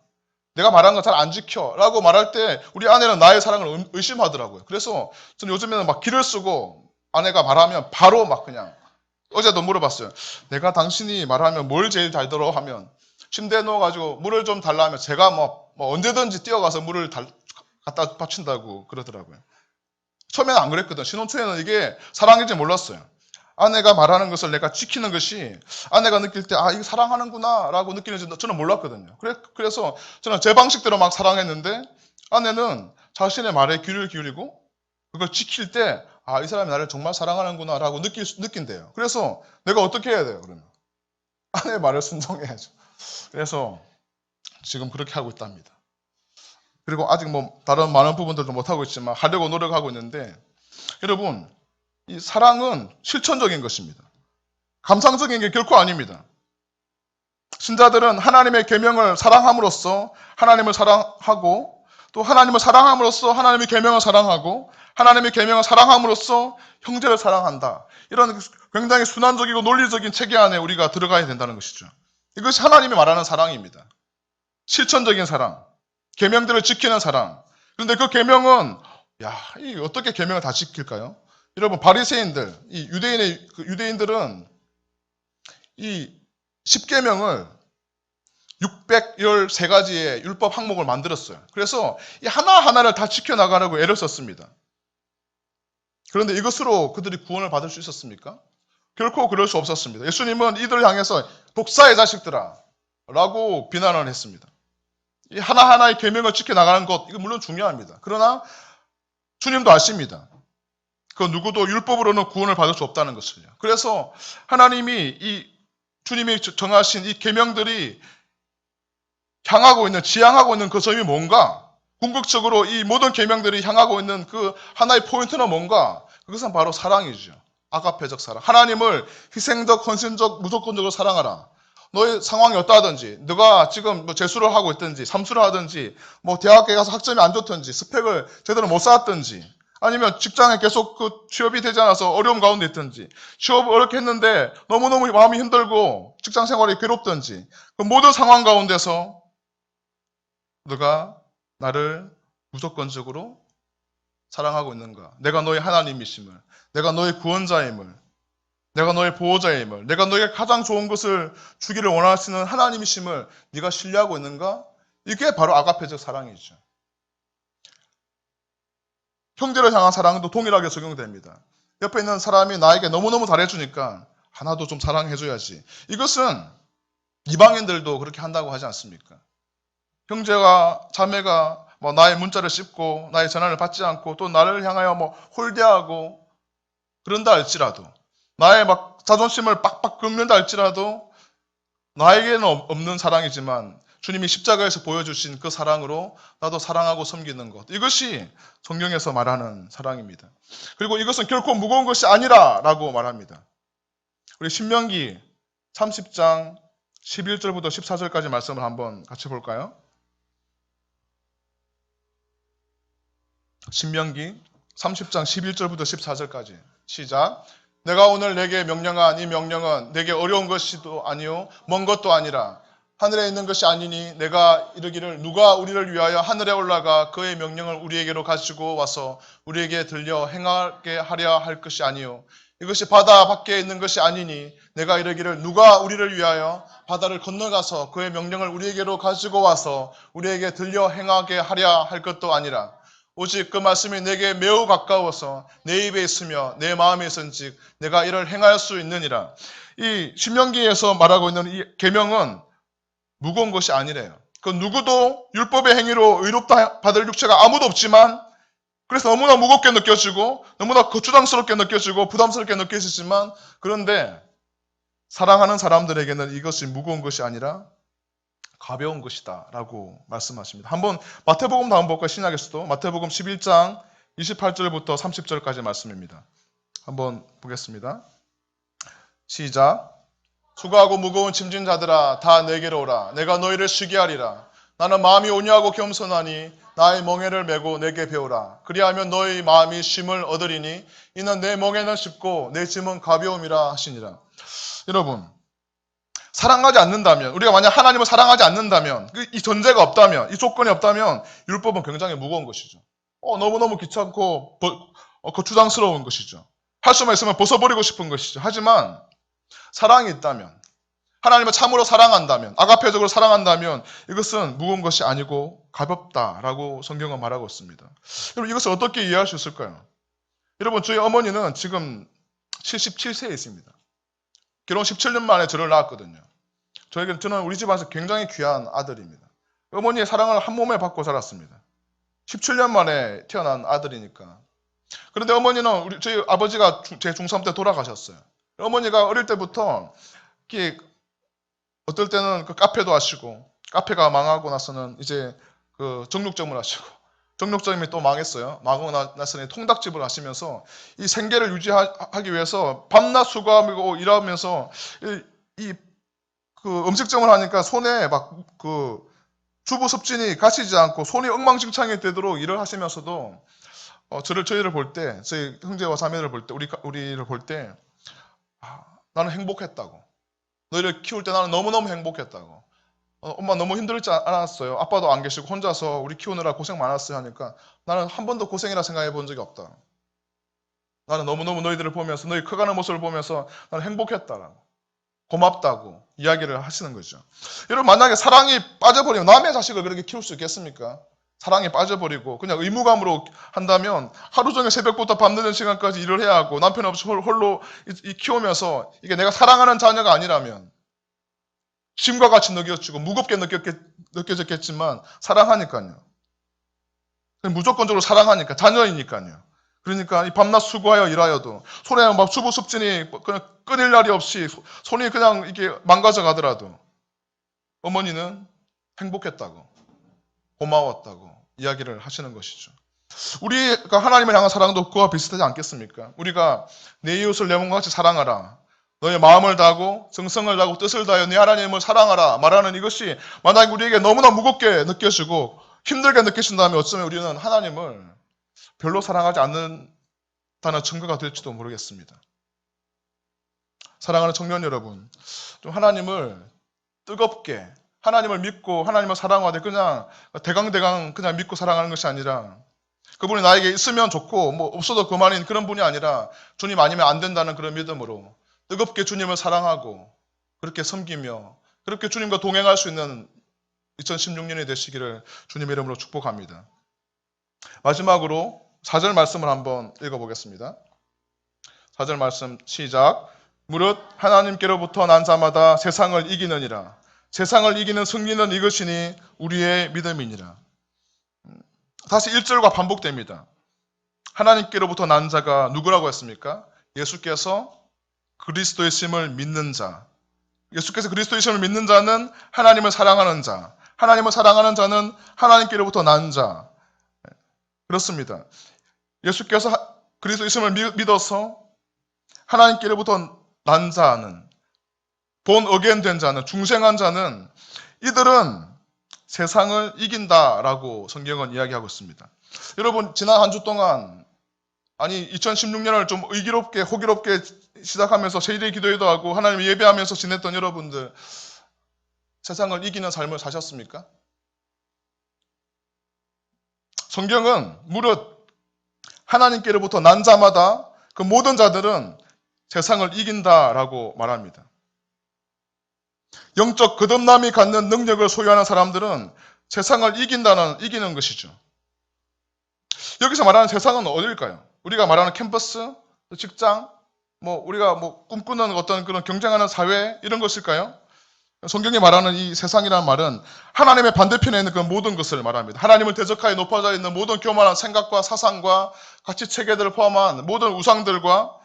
내가 말한 거 잘 안 지켜 라고 말할 때 우리 아내는 나의 사랑을 의심하더라고요. 그래서 저는 요즘에는 막 기를 쓰고 아내가 말하면 바로 막 그냥 어제도 물어봤어요. 내가 당신이 말하면 뭘 제일 잘 들어 하면 침대에 누워가지고 물을 좀 달라 하면 제가 뭐 언제든지 뛰어가서 물을 갖다 바친다고 그러더라고요. 처음에는 안 그랬거든. 신혼 초에는 이게 사랑인지 몰랐어요. 아내가 말하는 것을 내가 지키는 것이 아내가 느낄 때 이거 사랑하는구나 라고 느끼는지 저는 몰랐거든요. 그래서 저는 제 방식대로 막 사랑했는데 아내는 자신의 말에 귀를 기울이고 그걸 지킬 때 이 사람이 나를 정말 사랑하는구나 라고 느낀대요. 그래서 내가 어떻게 해야 돼요, 그러면? 아내의 말을 순종해야죠. 그래서 지금 그렇게 하고 있답니다. 그리고 아직 뭐 다른 많은 부분들도 못하고 있지만 하려고 노력하고 있는데 여러분, 이 사랑은 실천적인 것입니다. 감상적인 게 결코 아닙니다. 신자들은 하나님의 계명을 사랑함으로써 하나님을 사랑하고 또 하나님을 사랑함으로써 하나님의 계명을 사랑하고 하나님의 계명을 사랑함으로써 형제를 사랑한다. 이런 굉장히 순환적이고 논리적인 체계 안에 우리가 들어가야 된다는 것이죠. 이것이 하나님이 말하는 사랑입니다. 실천적인 사랑, 계명들을 지키는 사랑. 그런데 그 계명은 어떻게 계명을 다 지킬까요? 여러분 바리새인들, 이 유대인들은 이 10계명을 613가지의 율법 항목을 만들었어요. 그래서 이 하나하나를 다 지켜나가려고 애를 썼습니다. 그런데 이것으로 그들이 구원을 받을 수 있었습니까? 결코 그럴 수 없었습니다. 예수님은 이들을 향해서 독사의 자식들아 라고 비난을 했습니다. 이 하나하나의 계명을 지켜나가는 것, 이거 물론 중요합니다. 그러나 주님도 아십니다. 그 누구도 율법으로는 구원을 받을 수 없다는 것을요. 그래서 하나님이 주님이 정하신 이 계명들이 지향하고 있는 그 점이 뭔가? 궁극적으로 이 모든 계명들이 향하고 있는 그 하나의 포인트는 뭔가? 그것은 바로 사랑이죠. 아가페적 사랑. 하나님을 희생적, 헌신적, 무조건적으로 사랑하라. 너의 상황이 어떠하든지, 너가 지금 뭐 재수를 하고 있든지, 삼수를 하든지, 뭐 대학에 가서 학점이 안 좋든지, 스펙을 제대로 못 쌓았든지, 아니면 직장에 계속 취업이 되지 않아서 어려움 가운데 있든지, 취업을 어렵게 했는데 너무너무 마음이 힘들고 직장 생활이 괴롭든지, 그 모든 상황 가운데서 너가 나를 무조건적으로 사랑하고 있는가? 내가 너의 하나님이심을, 내가 너의 구원자임을, 내가 너의 보호자임을, 내가 너에게 가장 좋은 것을 주기를 원하시는 하나님이심을 네가 신뢰하고 있는가? 이게 바로 아가페적 사랑이죠. 형제를 향한 사랑도 동일하게 적용됩니다. 옆에 있는 사람이 나에게 너무너무 잘해주니까 하나도 좀 사랑해줘야지. 이것은 이방인들도 그렇게 한다고 하지 않습니까? 형제가 자매가 뭐 나의 문자를 씹고 나의 전화를 받지 않고 또 나를 향하여 뭐 홀대하고 그런다 할지라도 나의 막 자존심을 빡빡 긁는다 할지라도 나에게는 없는 사랑이지만 주님이 십자가에서 보여주신 그 사랑으로 나도 사랑하고 섬기는 것. 이것이 성경에서 말하는 사랑입니다. 그리고 이것은 결코 무거운 것이 아니라라고 말합니다. 우리 신명기 30장 11절부터 14절까지 말씀을 한번 같이 볼까요? 신명기 30장 11절부터 14절까지 시작. 내가 오늘 내게 명령한 이 명령은 내게 어려운 것이도 아니요 먼 것도 아니라 하늘에 있는 것이 아니니 내가 이르기를 누가 우리를 위하여 하늘에 올라가 그의 명령을 우리에게로 가지고 와서 우리에게 들려 행하게 하려 할 것이 아니요 이것이 바다 밖에 있는 것이 아니니 내가 이르기를 누가 우리를 위하여 바다를 건너가서 그의 명령을 우리에게로 가지고 와서 우리에게 들려 행하게 하려 할 것도 아니라 오직 그 말씀이 내게 매우 가까워서 내 입에 있으며 내 마음에 있은즉 내가 이를 행할 수 있느니라. 이 신명기에서 말하고 있는 이 계명은 무거운 것이 아니래요. 그 누구도 율법의 행위로 의롭다 받을 육체가 아무도 없지만 그래서 너무나 무겁게 느껴지고 너무나 거추장스럽게 느껴지고 부담스럽게 느껴지지만 그런데 사랑하는 사람들에게는 이것이 무거운 것이 아니라 가벼운 것이다 라고 말씀하십니다. 한번 마태복음 다음 볼까요? 신약에서도 마태복음 11장 28절부터 30절까지 말씀입니다. 한번 보겠습니다. 시작. 수고하고 무거운 짐진 자들아 다 내게로 오라. 내가 너희를 쉬게 하리라. 나는 마음이 온유하고 겸손하니 나의 멍에를 메고 내게 배우라. 그리하면 너희 마음이 쉼을 얻으리니 이는 내 멍에는 쉽고 내 짐은 가벼움이라 하시니라. 여러분, 사랑하지 않는다면, 우리가 만약 하나님을 사랑하지 않는다면, 이 전제가 없다면, 이 조건이 없다면 율법은 굉장히 무거운 것이죠. 너무너무 귀찮고 거추장스러운 것이죠. 할 수만 있으면 벗어버리고 싶은 것이죠. 하지만 사랑이 있다면, 하나님을 참으로 사랑한다면, 아가페적으로 사랑한다면 이것은 무거운 것이 아니고 가볍다라고 성경은 말하고 있습니다. 여러분, 이것을 어떻게 이해할 수 있을까요? 여러분, 저희 어머니는 지금 77세에 있습니다. 결혼 17년 만에 저를 낳았거든요. 저는 우리 집안에서 굉장히 귀한 아들입니다. 어머니의 사랑을 한 몸에 받고 자랐습니다. 17년 만에 태어난 아들이니까. 그런데 어머니는 저희 아버지가 제 중3 때 돌아가셨어요. 어머니가 어릴 때부터 어떨 때는 그 카페도 하시고, 카페가 망하고 나서는 이제 그 정육점을 하시고, 정육점이 또 망했어요. 망하고 나서는 통닭집을 하시면서 이 생계를 유지하기 위해서 밤낮 수고하고 일하면서 그 음식점을 하니까 손에 막 그 주부 습진이 가시지 않고 손이 엉망진창이 되도록 일을 하시면서도 저희를 볼 때, 저희 형제와 자매를 볼 때, 우리를 볼 때, 나는 행복했다고. 너희를 키울 때 나는 너무너무 행복했다고. 엄마 너무 힘들지 않았어요. 아빠도 안 계시고 혼자서 우리 키우느라 고생 많았어요 하니까 나는 한 번도 고생이라 생각해 본 적이 없다. 나는 너무너무 너희들을 보면서, 너희 커가는 모습을 보면서 나는 행복했다라고. 고맙다고 이야기를 하시는 거죠. 여러분, 만약에 사랑이 빠져버리면 남의 자식을 그렇게 키울 수 있겠습니까? 사랑이 빠져버리고 그냥 의무감으로 한다면 하루 종일 새벽부터 밤늦은 시간까지 일을 해야 하고 남편 없이 홀로 키우면서 이게 내가 사랑하는 자녀가 아니라면 짐과 같이 느껴지고 무겁게 느껴졌겠지만 사랑하니까요. 무조건적으로 사랑하니까, 자녀이니까요. 그러니까 이 밤낮 수고하여 일하여도 손에 막 주부 습진이 그냥 끊일 날이 없이 손이 그냥 이게 망가져 가더라도 어머니는 행복했다고, 고마웠다고 이야기를 하시는 것이죠. 우리가 하나님을 향한 사랑도 그와 비슷하지 않겠습니까? 우리가 내 이웃을 내 몸과 같이 사랑하라. 너의 마음을 다하고 정성을 다하고 뜻을 다하여 네 하나님을 사랑하라 말하는 이것이 만약 우리에게 너무나 무겁게 느껴지고 힘들게 느껴진다면 어쩌면 우리는 하나님을 별로 사랑하지 않는다는 증거가 될지도 모르겠습니다. 사랑하는 청년 여러분, 좀 하나님을 뜨겁게, 하나님을 믿고 하나님을 사랑하되 그냥 대강대강 그냥 믿고 사랑하는 것이 아니라 그분이 나에게 있으면 좋고 뭐 없어도 그만인 그런 분이 아니라 주님 아니면 안 된다는 그런 믿음으로 뜨겁게 주님을 사랑하고 그렇게 섬기며 그렇게 주님과 동행할 수 있는 2016년이 되시기를 주님의 이름으로 축복합니다. 마지막으로 4절 말씀을 한번 읽어보겠습니다. 4절 말씀 시작. 무릇 하나님께로부터 난 자마다 세상을 이기느니라. 세상을 이기는 승리는 이것이니 우리의 믿음이니라. 다시 1절과 반복됩니다. 하나님께로부터 난 자가 누구라고 했습니까? 예수께서 그리스도의 심을 믿는 자. 예수께서 그리스도의 심을 믿는 자는 하나님을 사랑하는 자. 하나님을 사랑하는 자는 하나님께로부터 난 자. 그렇습니다. 예수께서 그리스도의 심을 믿어서 하나님께로부터 난 자는, 본 어게인 된 자는, 중생한 자는 이들은 세상을 이긴다라고 성경은 이야기하고 있습니다. 여러분, 지난 한 주 동안, 아니 2016년을 좀 의기롭게 호기롭게 시작하면서 세일의 기도회도 하고 하나님 예배하면서 지냈던 여러분들, 세상을 이기는 삶을 사셨습니까? 성경은 무릇 하나님께로부터 난 자마다 그 모든 자들은 세상을 이긴다라고 말합니다. 영적 거듭남이 갖는 능력을 소유하는 사람들은 세상을 이기는 것이죠. 여기서 말하는 세상은 어딜까요? 우리가 말하는 캠퍼스, 직장, 우리가 꿈꾸는 어떤 그런 경쟁하는 사회 이런 것일까요? 성경이 말하는 이 세상이라는 말은 하나님의 반대편에 있는 그 모든 것을 말합니다. 하나님을 대적하여 높아져 있는 모든 교만한 생각과 사상과 가치 체계들을 포함한 모든 우상들과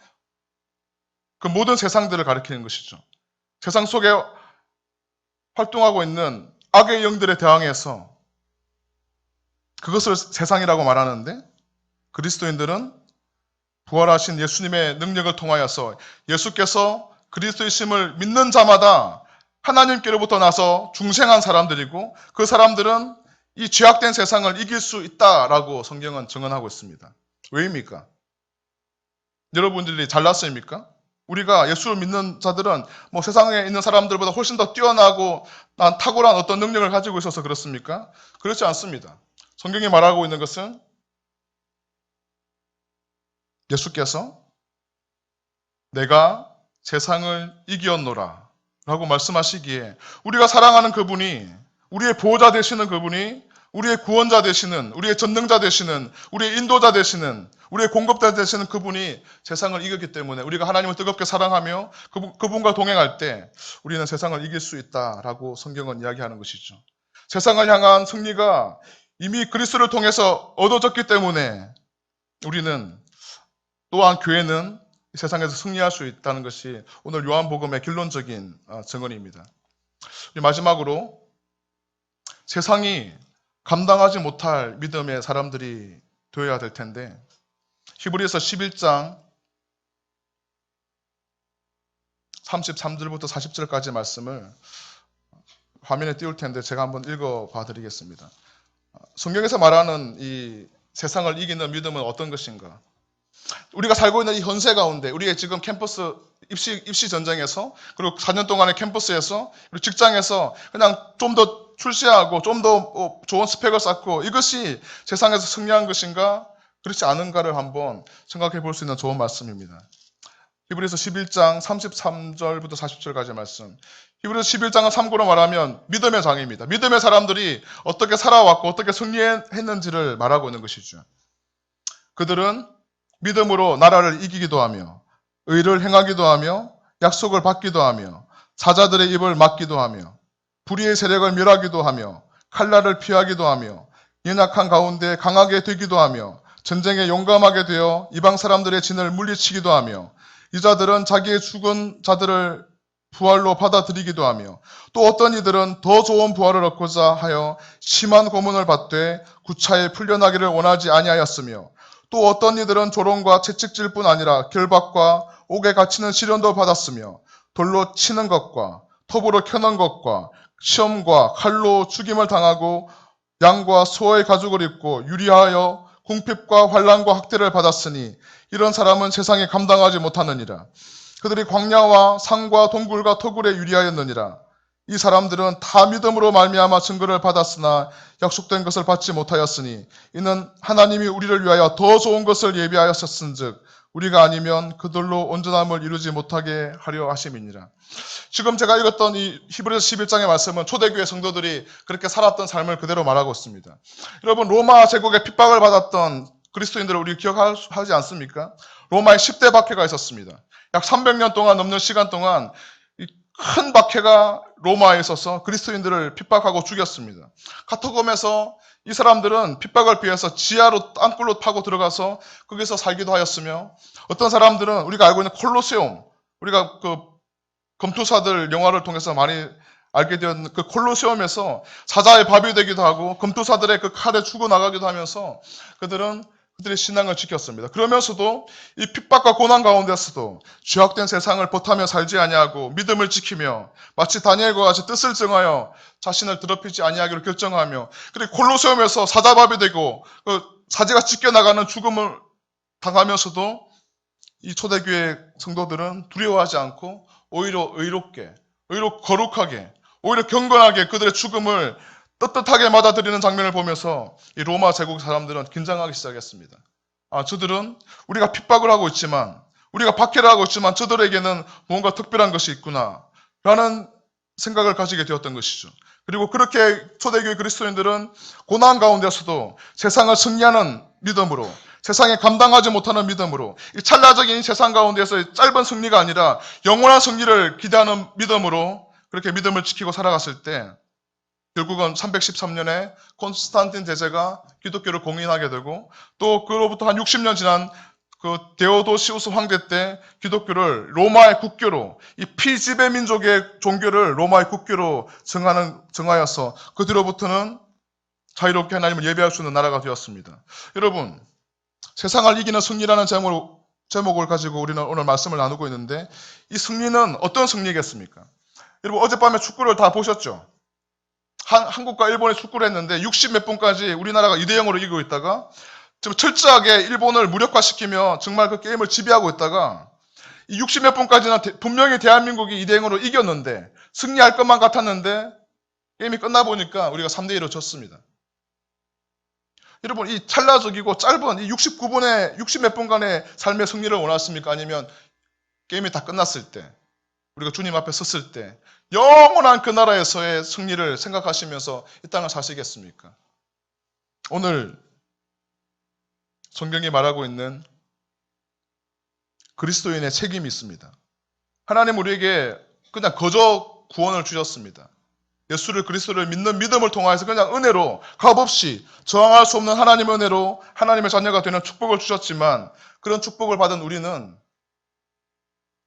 그 모든 세상들을 가리키는 것이죠. 세상 속에 활동하고 있는 악의 영들에 대항해서 그것을 세상이라고 말하는데 그리스도인들은 부활하신 예수님의 능력을 통하여서 예수께서 그리스도의 심을 믿는 자마다 하나님께로부터 나서 중생한 사람들이고 그 사람들은 이 죄악된 세상을 이길 수 있다라고 성경은 증언하고 있습니다. 왜입니까? 여러분들이 잘났습니까? 우리가 예수를 믿는 자들은 뭐 세상에 있는 사람들보다 훨씬 더 뛰어나고 난 탁월한 어떤 능력을 가지고 있어서 그렇습니까? 그렇지 않습니다. 성경이 말하고 있는 것은 예수께서 내가 세상을 이기었노라 라고 말씀하시기에 우리가 사랑하는 그분이 우리의 보호자 되시는 그분이 우리의 구원자 되시는 우리의 전능자 되시는 우리의 인도자 되시는 우리의 공급자 되시는 그분이 세상을 이겼기 때문에 우리가 하나님을 뜨겁게 사랑하며 그분과 동행할 때 우리는 세상을 이길 수 있다라고 성경은 이야기하는 것이죠. 세상을 향한 승리가 이미 그리스도를 통해서 얻어졌기 때문에 우리는 또한 교회는 세상에서 승리할 수 있다는 것이 오늘 요한복음의 결론적인 증언입니다. 마지막으로 세상이 감당하지 못할 믿음의 사람들이 되어야 될 텐데 히브리서 11장 33절부터 40절까지 말씀을 화면에 띄울 텐데 제가 한번 읽어봐 드리겠습니다. 성경에서 말하는 이 세상을 이기는 믿음은 어떤 것인가? 우리가 살고 있는 이 현세 가운데 우리의 지금 캠퍼스 입시 전쟁에서 그리고 4년 동안의 캠퍼스에서 그리고 직장에서 그냥 좀 더 출세하고 좀 더 좋은 스펙을 쌓고 이것이 세상에서 승리한 것인가 그렇지 않은가를 한번 생각해 볼 수 있는 좋은 말씀입니다. 히브리서 11장 33절부터 40절까지 말씀. 히브리서 11장은 참고로 말하면 믿음의 장입니다. 믿음의 사람들이 어떻게 살아왔고 어떻게 승리했는지를 말하고 있는 것이죠. 그들은 믿음으로 나라를 이기기도 하며 의를 행하기도 하며 약속을 받기도 하며 사자들의 입을 막기도 하며 불의의 세력을 멸하기도 하며 칼날을 피하기도 하며 연약한 가운데 강하게 되기도 하며 전쟁에 용감하게 되어 이방 사람들의 진을 물리치기도 하며 이 자들은 자기의 죽은 자들을 부활로 받아들이기도 하며 또 어떤 이들은 더 좋은 부활을 얻고자 하여 심한 고문을 받되 구차히 풀려나기를 원하지 아니하였으며 또 어떤 이들은 조롱과 채찍질 뿐 아니라 결박과 옥에 갇히는 시련도 받았으며 돌로 치는 것과 톱으로 켜는 것과 시험과 칼로 죽임을 당하고 양과 소의 가죽을 입고 유리하여 궁핍과 환난과 학대를 받았으니 이런 사람은 세상에 감당하지 못하느니라. 그들이 광야와 산과 동굴과 토굴에 유리하였느니라. 이 사람들은 다 믿음으로 말미암아 증거를 받았으나 약속된 것을 받지 못하였으니 이는 하나님이 우리를 위하여 더 좋은 것을 예비하였었은즉 우리가 아니면 그들로 온전함을 이루지 못하게 하려 하심이니라. 지금 제가 읽었던 이 히브리서 11장의 말씀은 초대교회 성도들이 그렇게 살았던 삶을 그대로 말하고 있습니다. 여러분 로마 제국의 핍박을 받았던 그리스도인들을 우리 기억하지 않습니까? 로마에 10대 박해가 있었습니다. 약 300년 동안 넘는 시간 동안 큰 박해가 로마에 있어서 그리스도인들을 핍박하고 죽였습니다. 카타콤에서 이 사람들은 핍박을 피해서 지하로 땅굴로 파고 들어가서 거기서 살기도 하였으며 어떤 사람들은 우리가 알고 있는 콜로세움, 우리가 그 검투사들 영화를 통해서 많이 알게 된 그 콜로세움에서 사자의 밥이 되기도 하고 검투사들의 그 칼에 죽어나가기도 하면서 그들의 신앙을 지켰습니다. 그러면서도 이 핍박과 고난 가운데서도 죄악된 세상을 버타며 살지 아니하고 믿음을 지키며 마치 다니엘과 같이 뜻을 정하여 자신을 더럽히지 아니하기로 결정하며 그리고 콜로세움에서 사자밥이 되고 그 사제가 찢겨나가는 죽음을 당하면서도 이 초대교회 성도들은 두려워하지 않고 오히려 의롭게, 오히려 거룩하게, 오히려 경건하게 그들의 죽음을 떳떳하게 받아들이는 장면을 보면서 이 로마 제국 사람들은 긴장하기 시작했습니다. 저들은 우리가 핍박을 하고 있지만 우리가 박해를 하고 있지만 저들에게는 뭔가 특별한 것이 있구나 라는 생각을 가지게 되었던 것이죠. 그리고 그렇게 초대교회 그리스도인들은 고난 가운데서도 세상을 승리하는 믿음으로 세상에 감당하지 못하는 믿음으로 이 찰나적인 세상 가운데서 짧은 승리가 아니라 영원한 승리를 기대하는 믿음으로 그렇게 믿음을 지키고 살아갔을 때 결국은 313년에 콘스탄틴 대제가 기독교를 공인하게 되고 또 그로부터 한 60년 지난 그 데오도시우스 황제 때 기독교를 로마의 국교로 이 피지배 민족의 종교를 로마의 국교로 정하여서 그 뒤로부터는 자유롭게 하나님을 예배할 수 있는 나라가 되었습니다. 여러분 세상을 이기는 승리라는 제목을 가지고 우리는 오늘 말씀을 나누고 있는데 이 승리는 어떤 승리겠습니까? 여러분 어젯밤에 축구를 다 보셨죠? 한국과 일본이 축구를 했는데 60 몇 분까지 우리나라가 2대0으로 이기고 있다가 좀 철저하게 일본을 무력화시키며 정말 그 게임을 지배하고 있다가 이 60 몇 분까지는 분명히 대한민국이 2대0으로 이겼는데 승리할 것만 같았는데 게임이 끝나 보니까 우리가 3대1로 졌습니다. 여러분 이 찰나적이고 짧은 이 69분의 60 몇 분간의 삶의 승리를 원하십니까? 아니면 게임이 다 끝났을 때 우리가 주님 앞에 섰을 때 영원한 그 나라에서의 승리를 생각하시면서 이 땅을 사시겠습니까? 오늘 성경이 말하고 있는 그리스도인의 책임이 있습니다. 하나님 우리에게 그냥 거저 구원을 주셨습니다. 예수를 그리스도를 믿는 믿음을 통하여서 그냥 은혜로 값없이 저항할 수 없는 하나님의 은혜로 하나님의 자녀가 되는 축복을 주셨지만 그런 축복을 받은 우리는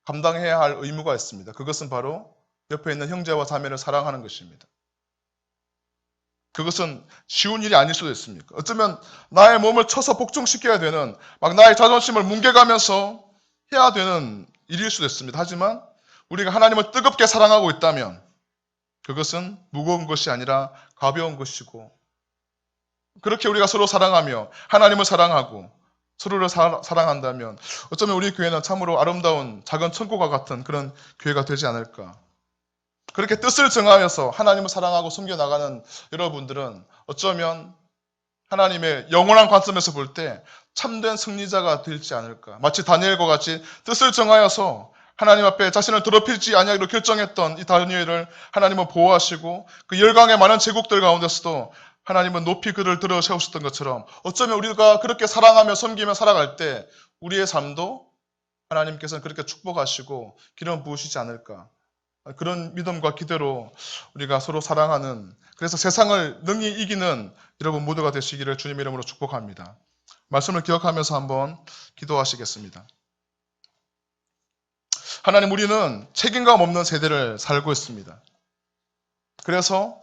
감당해야 할 의무가 있습니다. 그것은 바로 옆에 있는 형제와 자매를 사랑하는 것입니다. 그것은 쉬운 일이 아닐 수도 있습니까? 어쩌면 나의 몸을 쳐서 복종시켜야 되는 막 나의 자존심을 뭉개가면서 해야 되는 일일 수도 있습니다. 하지만 우리가 하나님을 뜨겁게 사랑하고 있다면 그것은 무거운 것이 아니라 가벼운 것이고 그렇게 우리가 서로 사랑하며 하나님을 사랑하고 서로를 사랑한다면 어쩌면 우리 교회는 참으로 아름다운 작은 천국과 같은 그런 교회가 되지 않을까. 그렇게 뜻을 정하여서 하나님을 사랑하고 섬겨나가는 여러분들은 어쩌면 하나님의 영원한 관점에서 볼 때 참된 승리자가 되지 않을까. 마치 다니엘과 같이 뜻을 정하여서 하나님 앞에 자신을 더럽히지 아니하기로 결정했던 이 다니엘을 하나님은 보호하시고 그 열강의 많은 제국들 가운데서도 하나님은 높이 그를 들어 세우셨던 것처럼 어쩌면 우리가 그렇게 사랑하며 섬기며 살아갈 때 우리의 삶도 하나님께서는 그렇게 축복하시고 기름 부으시지 않을까. 그런 믿음과 기대로 우리가 서로 사랑하는 그래서 세상을 능히 이기는 여러분 모두가 되시기를 주님의 이름으로 축복합니다. 말씀을 기억하면서 한번 기도하시겠습니다. 하나님 우리는 책임감 없는 세대를 살고 있습니다. 그래서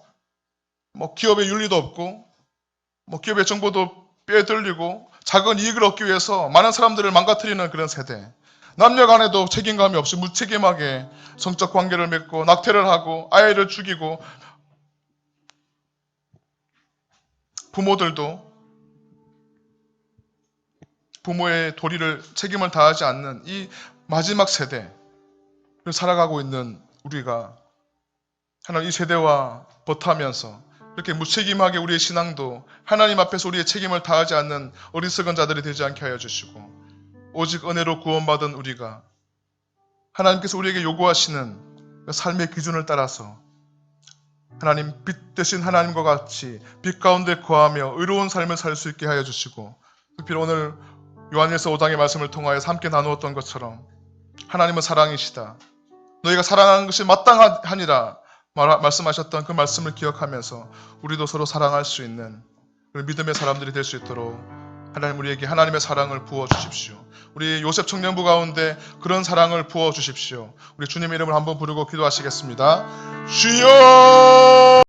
기업의 윤리도 없고 기업의 정보도 빼들리고 작은 이익을 얻기 위해서 많은 사람들을 망가뜨리는 그런 세대. 남녀 간에도 책임감이 없이 무책임하게 성적 관계를 맺고 낙태를 하고 아이를 죽이고 부모들도 부모의 도리를 책임을 다하지 않는 이 마지막 세대를 살아가고 있는 우리가 하나님 이 세대와 버타면서 이렇게 무책임하게 우리의 신앙도 하나님 앞에서 우리의 책임을 다하지 않는 어리석은 자들이 되지 않게 하여 주시고 오직 은혜로 구원받은 우리가 하나님께서 우리에게 요구하시는 삶의 기준을 따라서 하나님 빛 대신 하나님과 같이 빛 가운데 거하며 의로운 삶을 살 수 있게 하여 주시고 특별히 오늘 요한일서 5장의 말씀을 통하여 함께 나누었던 것처럼 하나님은 사랑이시다. 너희가 사랑하는 것이 마땅하니라 말씀하셨던 그 말씀을 기억하면서 우리도 서로 사랑할 수 있는 믿음의 사람들이 될 수 있도록 하나님 우리에게 하나님의 사랑을 부어주십시오. 우리 요셉 청년부 가운데 그런 사랑을 부어주십시오. 우리 주님의 이름을 한번 부르고 기도하시겠습니다. 주여